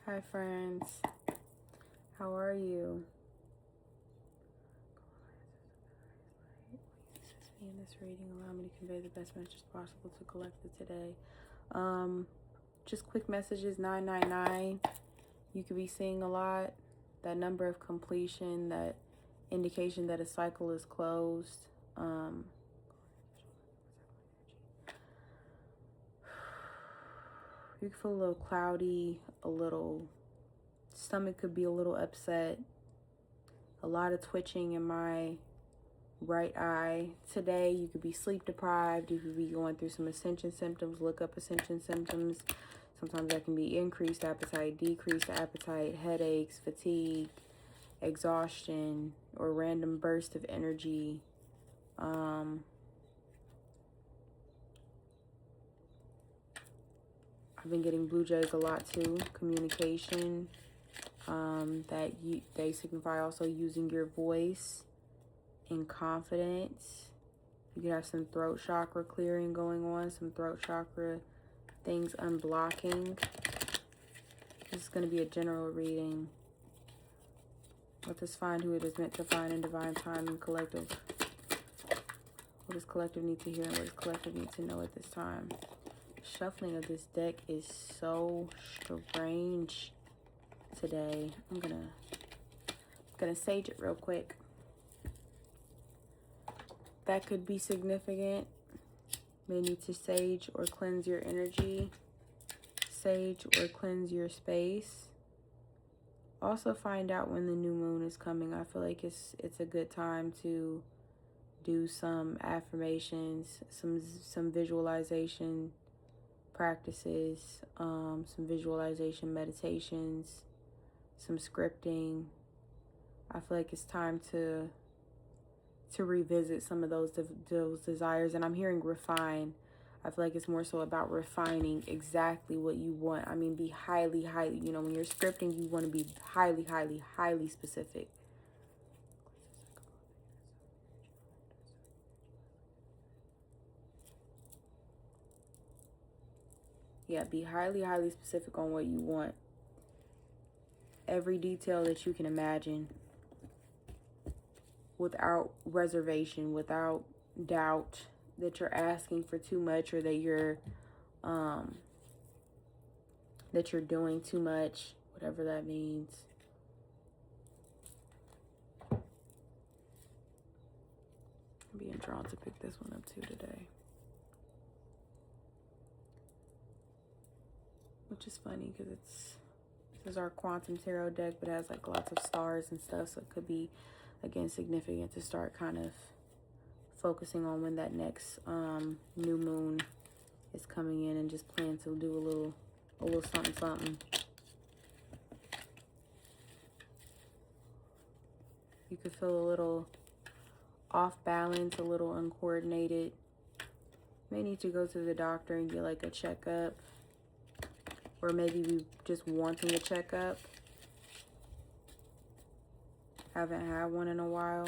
Hi friends, how are you? Assist me in this reading. Allow me to convey the best message possible to collective today. Just quick messages. 999. You could be seeing a lot. That number of completion, that indication that a cycle is closed. You can feel a little cloudy, a little stomach could be a little upset. A lot of twitching in my right eye. Today, you could be sleep deprived. You could be going through some ascension symptoms. Look up ascension symptoms. Sometimes that can be increased appetite, decreased appetite, headaches, fatigue, exhaustion, or random burst of energy. I've been getting blue jays a lot too. Communication. They signify also using your voice in confidence. You could have some throat chakra clearing going on, some throat chakra things unblocking. This is going to be a general reading. Let us find who it is meant to find in divine time and collective. What does collective need to hear and what does collective need to know at this time? Shuffling of this deck is so strange today. I'm gonna sage it real quick. That could be significant. May need to sage or cleanse your energy. Sage or cleanse your space. Also find out when the new moon is coming. I feel like it's a good time to do some affirmations, some visualization practices, some visualization meditations, some scripting. I feel like it's time to revisit some of those desires. And I'm hearing refine. I feel like it's more so about refining exactly what you want. I mean, be highly, you know, when you're scripting, you want to be highly specific. Yeah, be highly specific on what you want. Every detail that you can imagine, without reservation, without doubt that you're asking for too much or that you're doing too much, whatever that means. I'm being drawn to pick this one up too today. Which is funny because this is our quantum tarot deck, but it has like lots of stars and stuff, so it could be, again, significant to start kind of focusing on when that next new moon is coming in and just plan to do a little something. You could feel a little off balance, a little uncoordinated. May need to go to the doctor and get like a checkup, or maybe be just wanting a checkup. Haven't had one in a while.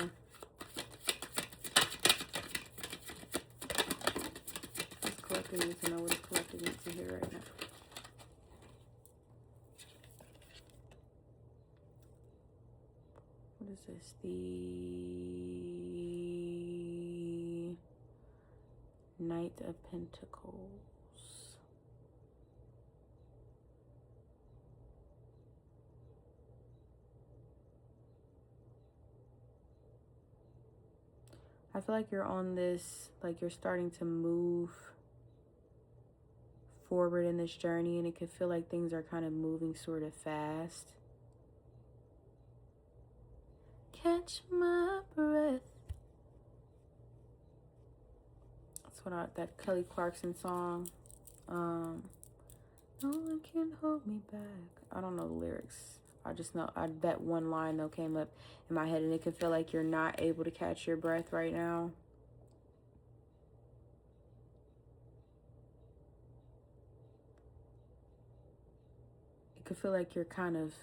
This collective needs to know what this collective needs to hear right now. What is this? The Knight of Pentacles. I feel like you're on this, like you're starting to move forward in this journey, and it could feel like things are kind of moving sort of fast. Catch my breath. That's what that Kelly Clarkson song. No one can hold me back. I don't know the lyrics. I just know that one line though came up in my head, and it can feel like you're not able to catch your breath right now. It could feel like you're kind of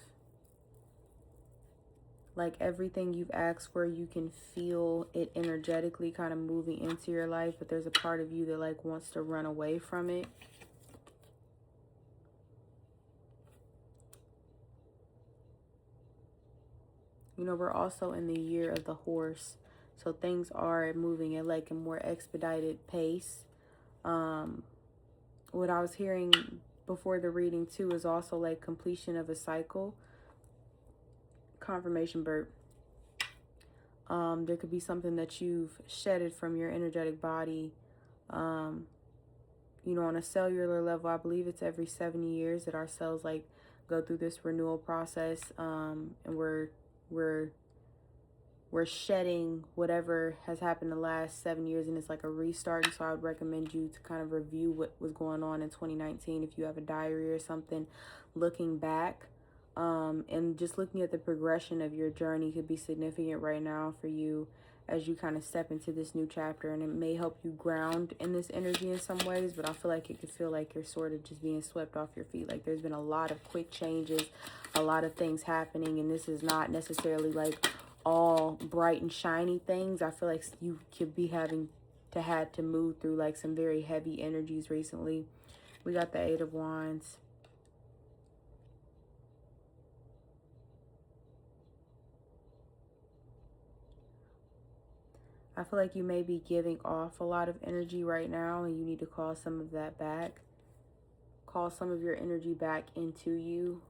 like everything you've asked for, you can feel it energetically kind of moving into your life, but there's a part of you that like wants to run away from it. You know, we're also in the year of the horse. So things are moving at like a more expedited pace. What I was hearing before the reading too is also like completion of a cycle. Confirmation burp. There could be something that you've shedded from your energetic body. You know, on a cellular level, I believe it's every 70 years that our cells like go through this renewal process, and we're shedding whatever has happened the last 7 years, and it's like a restart. And so I would recommend you to kind of review what was going on in 2019 if you have a diary or something, looking back, and just looking at the progression of your journey could be significant right now for you as you kind of step into this new chapter. And it may help you ground in this energy in some ways, but I feel like it could feel like you're sort of just being swept off your feet. Like there's been a lot of quick changes, a lot of things happening, and this is not necessarily like all bright and shiny things. I feel like you could be having to had to move through like some very heavy energies recently. We got the Eight of Wands. I feel like you may be giving off a lot of energy right now, and you need to call some of that back. Call some of your energy back into you.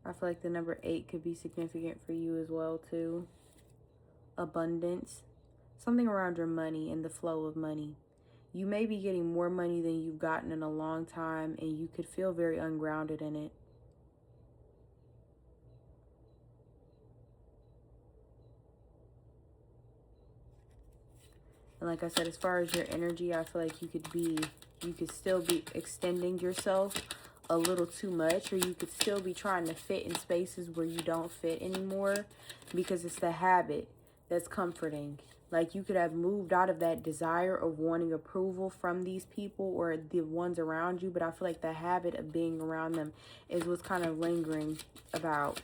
I feel like the number 8 could be significant for you as well too. Abundance. Something around your money and the flow of money. You may be getting more money than you've gotten in a long time, and you could feel very ungrounded in it. And like I said, as far as your energy, I feel like you could still be extending yourself a little too much, or you could still be trying to fit in spaces where you don't fit anymore, because it's the habit that's comforting. Like you could have moved out of that desire of wanting approval from these people or the ones around you, but I feel like the habit of being around them is what's kind of lingering about.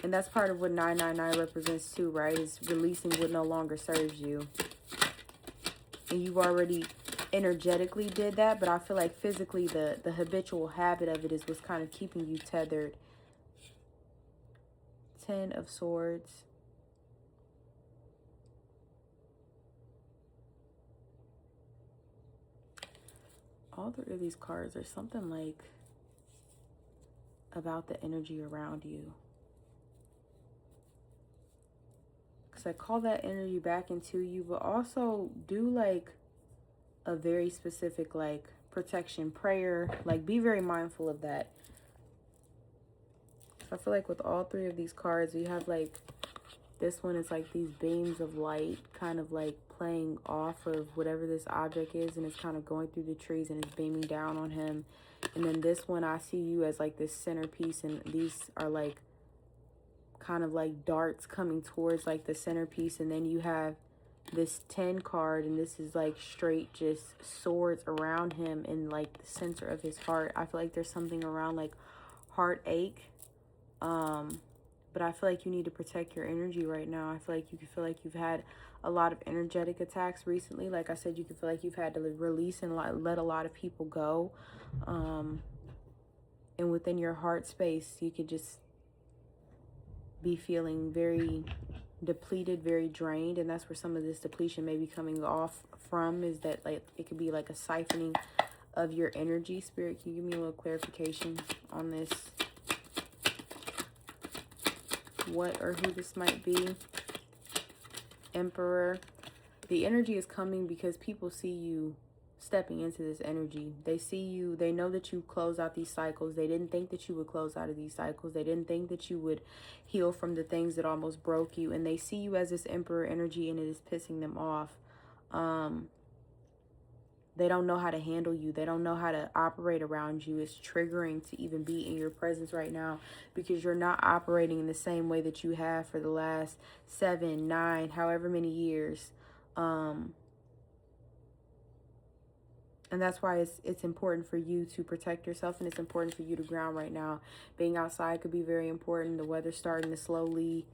And that's part of what 999 represents too, right? Is releasing what no longer serves you. And you've already energetically did that, but I feel like physically the habitual habit of it is what's kind of keeping you tethered. 10 of Swords. All three of these cards are something like about the energy around you. Because I call that energy back into you, but also do like a very specific like protection prayer. Like be very mindful of that. So I feel like with all three of these cards, we have like, this one is like these beams of light kind of like playing off of whatever this object is, and it's kind of going through the trees and it's beaming down on him. And then this one, I see you as like this centerpiece, and these are like kind of like darts coming towards like the centerpiece. And then you have this 10 card, and this is like straight just swords around him in like the center of his heart. I feel like there's something around like heartache. But I feel like you need to protect your energy right now. I feel like you can feel like you've had a lot of energetic attacks recently. Like I said, you can feel like you've had to release and let a lot of people go. And within your heart space, you could just be feeling very depleted, very drained. And that's where some of this depletion may be coming off from, is that like it could be like a siphoning of your energy. Spirit, can you give me a little clarification on this? What or who this might be? Emperor. The energy is coming because people see you stepping into this energy. They see you. They know that you close out these cycles. They didn't think that you would close out of these cycles. They didn't think that you would heal from the things that almost broke you. And they see you as this Emperor energy, and it is pissing them off. They don't know how to handle you. They don't know how to operate around you. It's triggering to even be in your presence right now, because you're not operating in the same way that you have for the last 7, 9, however many years. And that's why it's important for you to protect yourself, and it's important for you to ground right now. Being outside could be very important. The weather's starting to slowly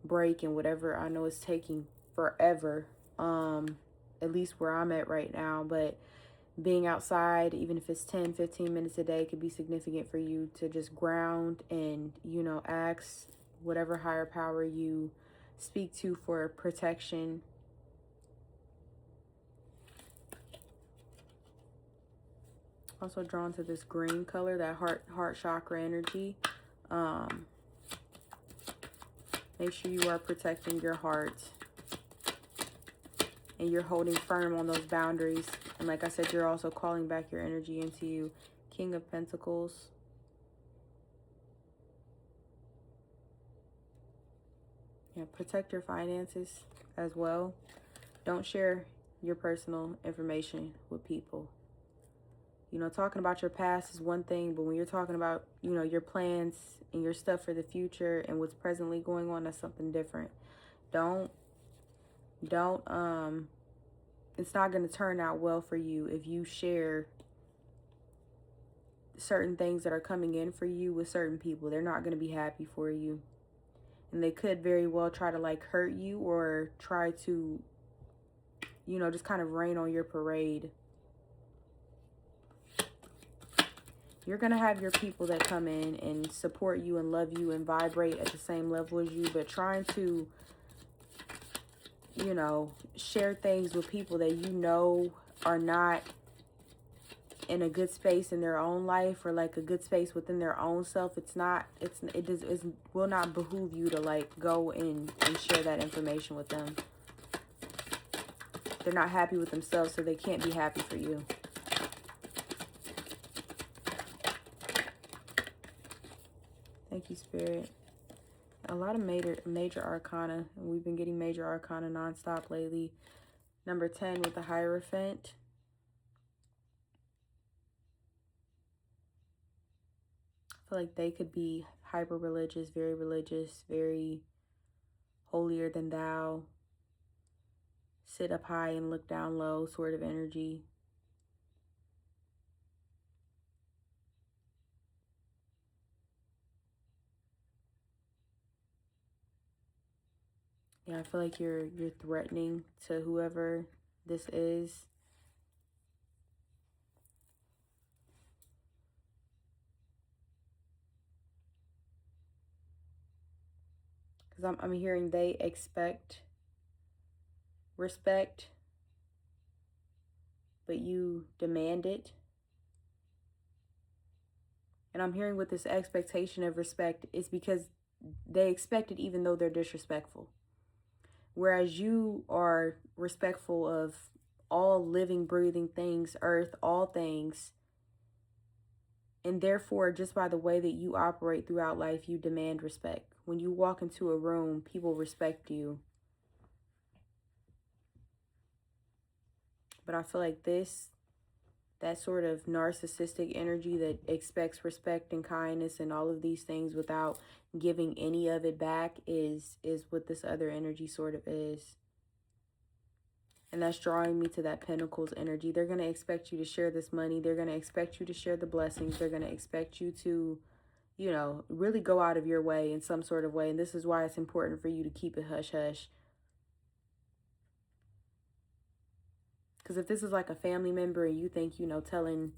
break and whatever. I know it's taking forever, at least where I'm at right now, but being outside, even if it's 10-15 minutes a day, could be significant for you to just ground and, you know, ask whatever higher power you speak to for protection. Also drawn to this green color, that heart chakra energy. Make sure you are protecting your heart and you're holding firm on those boundaries. And like I said, you're also calling back your energy into you. King of Pentacles. Yeah, protect your finances as well. Don't share your personal information with people. You know, talking about your past is one thing, but when you're talking about, you know, your plans and your stuff for the future and what's presently going on, that's something different. Don't, it's not going to turn out well for you if you share certain things that are coming in for you with certain people. They're not going to be happy for you. And they could very well try to like hurt you or try to, you know, just kind of rain on your parade. You're going to have your people that come in and support you and love you and vibrate at the same level as you, but trying to, you know, share things with people that you know are not in a good space in their own life or like a good space within their own self. It will not behoove you to like go and share that information with them. They're not happy with themselves, so they can't be happy for you. Thank you, Spirit. A lot of major arcana. We've been getting major arcana nonstop lately. Number 10 with the Hierophant. I feel like they could be hyper religious, very holier than thou, sit up high and look down low sort of energy. Yeah, I feel like you're threatening to whoever this is. Because I'm hearing they expect respect, but you demand it. And I'm hearing with this expectation of respect is because they expect it even though they're disrespectful. Whereas you are respectful of all living, breathing things, earth, all things. And therefore, just by the way that you operate throughout life, you demand respect. When you walk into a room, people respect you. But I feel like that sort of narcissistic energy that expects respect and kindness and all of these things without giving any of it back is what this other energy sort of is. And that's drawing me to that Pentacles energy. They're going to expect you to share this money. They're going to expect you to share the blessings. They're going to expect you to, you know, really go out of your way in some sort of way. And this is why it's important for you to keep it hush-hush. Because if this is like a family member and you think, you know, telling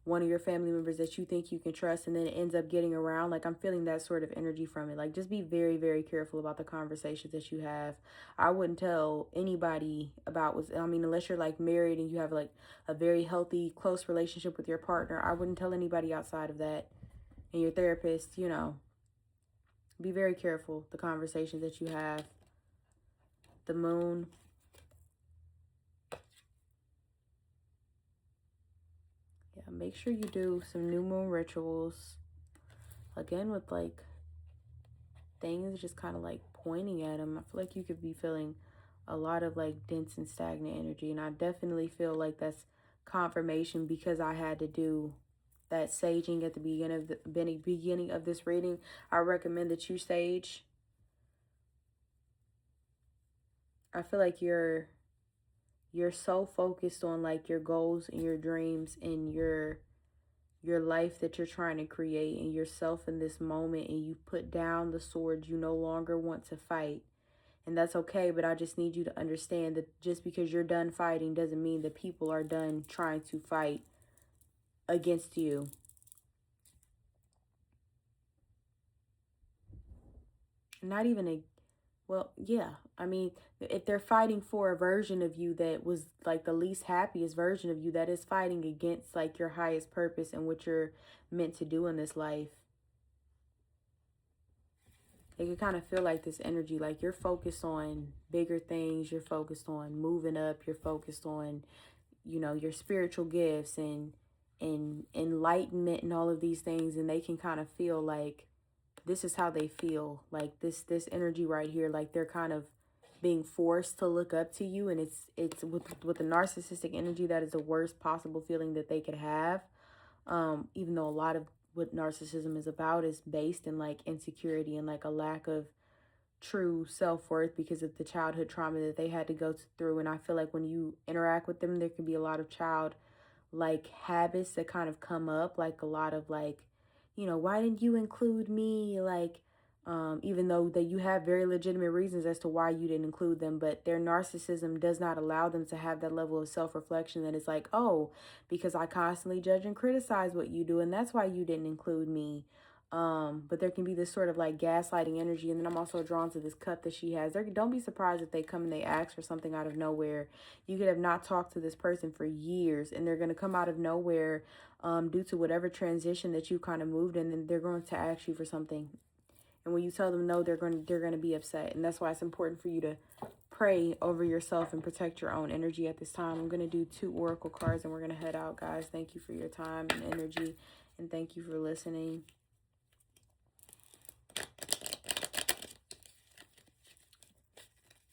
one of your family members that you think you can trust and then it ends up getting around, like I'm feeling that sort of energy from it. Like just be very careful about the conversations that you have. I wouldn't tell anybody about unless you're like married and you have like a very healthy, close relationship with your partner, I wouldn't tell anybody outside of that. And your therapist, you know, be very careful the conversations that you have. The Moon. Yeah, make sure you do some new moon rituals. Again, with like things just kind of like pointing at them. I feel like you could be feeling a lot of like dense and stagnant energy. And I definitely feel like that's confirmation because I had to do that saging at the beginning of this reading. I recommend that you sage. I feel like you're so focused on like your goals and your dreams and your life that you're trying to create and yourself in this moment, and you put down the sword. You no longer want to fight, And that's okay, but I just need you to understand that just because you're done fighting doesn't mean that people are done trying to fight against you. Not even a, well, yeah. I mean, if they're fighting for a version of you that was like the least happiest version of you, that is fighting against like your highest purpose and what you're meant to do in this life. It can kind of feel like this energy, like you're focused on bigger things, you're focused on moving up, you're focused on, you know, your spiritual gifts and enlightenment and all of these things, and they can kind of feel like this is how they feel, like this energy right here, like they're kind of being forced to look up to you. And it's with the narcissistic energy, that is the worst possible feeling that they could have. Even though a lot of what narcissism is about is based in like insecurity and like a lack of true self-worth because of the childhood trauma that they had to go through. And I feel like when you interact with them, there can be a lot of child like habits that kind of come up, like a lot of like, you know, why didn't you include me? Like, even though that you have very legitimate reasons as to why you didn't include them, but their narcissism does not allow them to have that level of self-reflection that is like, oh, because I constantly judge and criticize what you do, and that's why you didn't include me. But there can be this sort of like gaslighting energy. And then I'm also drawn to this cup that she has. Don't be surprised if they come and they ask for something out of nowhere. You could have not talked to this person for years, and they're going to come out of nowhere due to whatever transition that you kind of moved in, and they're going to ask you for something. And when you tell them no, they're going to be upset. And that's why it's important for you to pray over yourself and protect your own energy at this time. I'm going to do 2 oracle cards and we're going to head out, guys. Thank you for your time and energy, and thank you for listening.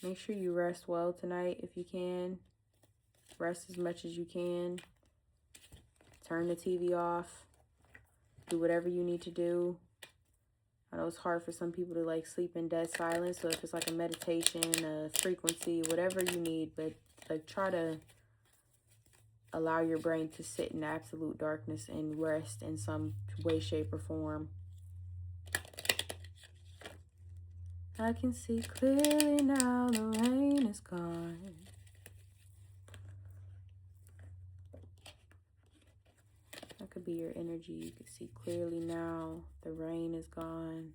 Make sure you rest well tonight if you can. Rest as much as you can. Turn the TV off. Do whatever you need to do. I know it's hard for some people to like sleep in dead silence. So if it's like a meditation, a frequency, whatever you need, but like try to allow your brain to sit in absolute darkness and rest in some way, shape, or form. I can see clearly now, the rain is gone. That could be your energy. You can see clearly now, the rain is gone.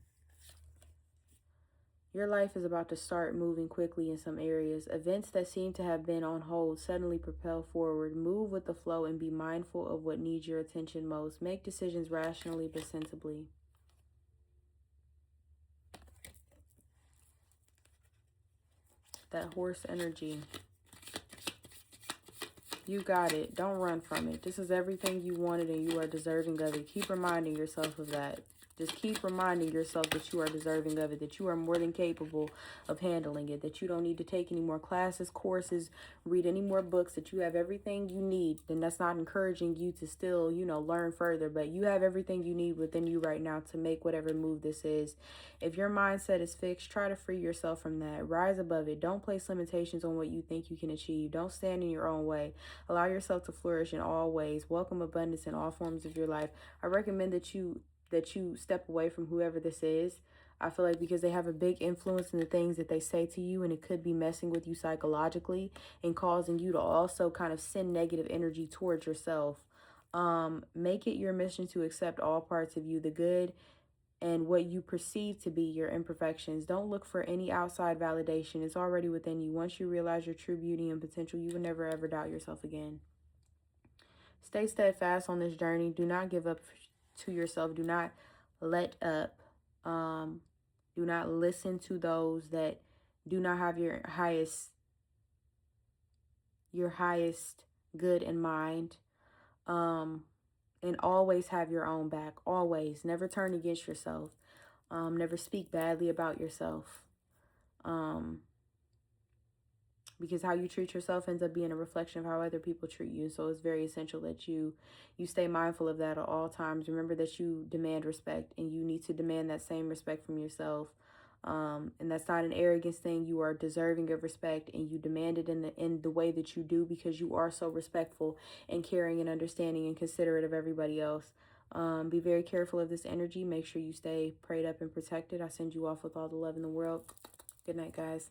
Your life is about to start moving quickly in some areas. Events that seem to have been on hold suddenly propel forward. Move with the flow and be mindful of what needs your attention most. Make decisions rationally but sensibly. That horse energy. You got it. Don't run from it. This is everything you wanted and you are deserving of it. Keep reminding yourself of that. Just keep reminding yourself that you are deserving of it, that you are more than capable of handling it, that you don't need to take any more classes, courses, read any more books, that you have everything you need. And that's not encouraging you to still, you know, learn further, but you have everything you need within you right now to make whatever move this is. If your mindset is fixed, try to free yourself from that. Rise above it. Don't place limitations on what you think you can achieve. Don't stand in your own way. Allow yourself to flourish in all ways. Welcome abundance in all forms of your life. I recommend that you step away from whoever this is. I feel like because they have a big influence in the things that they say to you, and it could be messing with you psychologically and causing you to also kind of send negative energy towards yourself. Make it your mission to accept all parts of you, the good and what you perceive to be your imperfections. Don't look for any outside validation. It's already within you. Once you realize your true beauty and potential, you will never ever doubt yourself again. Stay steadfast on this journey. Do not give up to yourself. Do not let up. Do not listen to those that do not have your highest good in mind. And always have your own back. Always. Never turn against yourself. Never speak badly about yourself. Because how you treat yourself ends up being a reflection of how other people treat you. So it's very essential that you stay mindful of that at all times. Remember that you demand respect, and you need to demand that same respect from yourself. And that's not an arrogance thing. You are deserving of respect, and you demand it in the way that you do, because you are so respectful and caring and understanding and considerate of everybody else. Be very careful of this energy. Make sure you stay prayed up and protected. I send you off with all the love in the world. Good night, guys.